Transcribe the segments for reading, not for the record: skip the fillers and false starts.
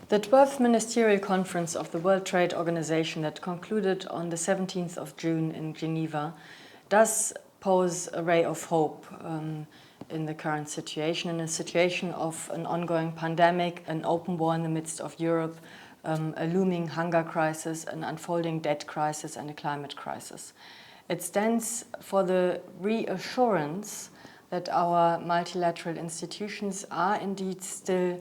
The 12th Ministerial Conference of the World Trade Organization that concluded on the 17th of June in Geneva does pose a ray of hope in the current situation, in a situation of an ongoing pandemic, an open war in the midst of Europe, a looming hunger crisis, an unfolding debt crisis and a climate crisis. It stands for the reassurance that our multilateral institutions are indeed still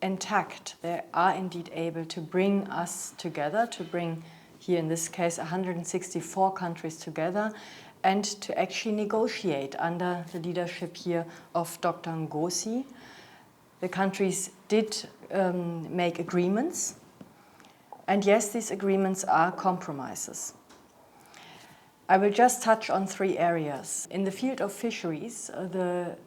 intact. They are indeed able to bring us together, to bring, here in this case, 164 countries together, and to actually negotiate under the leadership here of Dr. Ngozi. The countries did make agreements, and yes, these agreements are compromises. I will just touch on three areas. In the field of fisheries,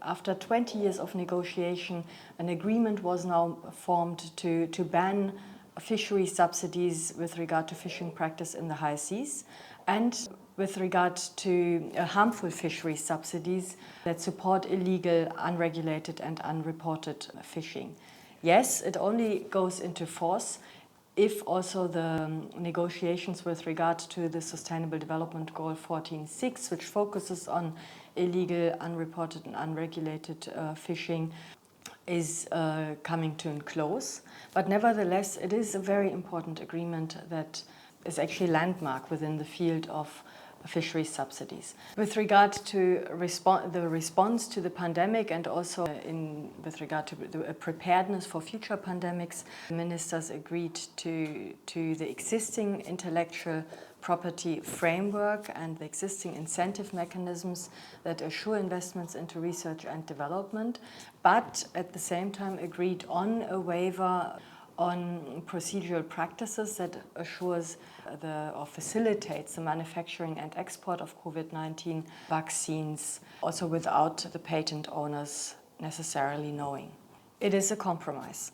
after 20 years of negotiation, an agreement was now formed to ban fishery subsidies with regard to fishing practice in the high seas and with regard to harmful fishery subsidies that support illegal, unregulated and unreported fishing. Yes, it only goes into force if also the negotiations with regard to the Sustainable Development Goal 14.6, which focuses on illegal, unreported and unregulated fishing, is coming to a close. But nevertheless, it is a very important agreement that is actually landmark within the field of fishery subsidies. With regard to the response to the pandemic and also with regard to the preparedness for future pandemics, ministers agreed to the existing intellectual property framework and the existing incentive mechanisms that assure investments into research and development, but at the same time agreed on a waiver on procedural practices that assures or facilitates the manufacturing and export of COVID-19 vaccines, also without the patent owners necessarily knowing. It is a compromise.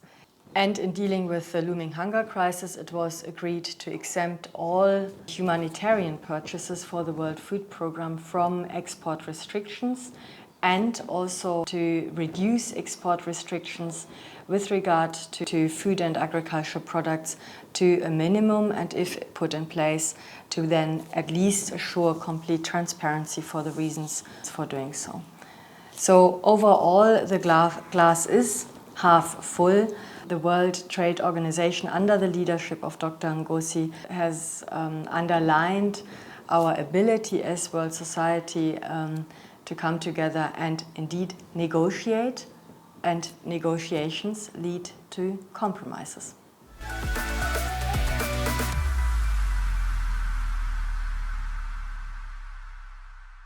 And in dealing with the looming hunger crisis, it was agreed to exempt all humanitarian purchases for the World Food Programme from export restrictions and also to reduce export restrictions with regard to food and agricultural products to a minimum, and if put in place, to then at least assure complete transparency for the reasons for doing so. So overall, the glass is half full. The World Trade Organization, under the leadership of Dr. Ngozi, has underlined our ability as world society to come together and indeed negotiate, and negotiations lead to compromises.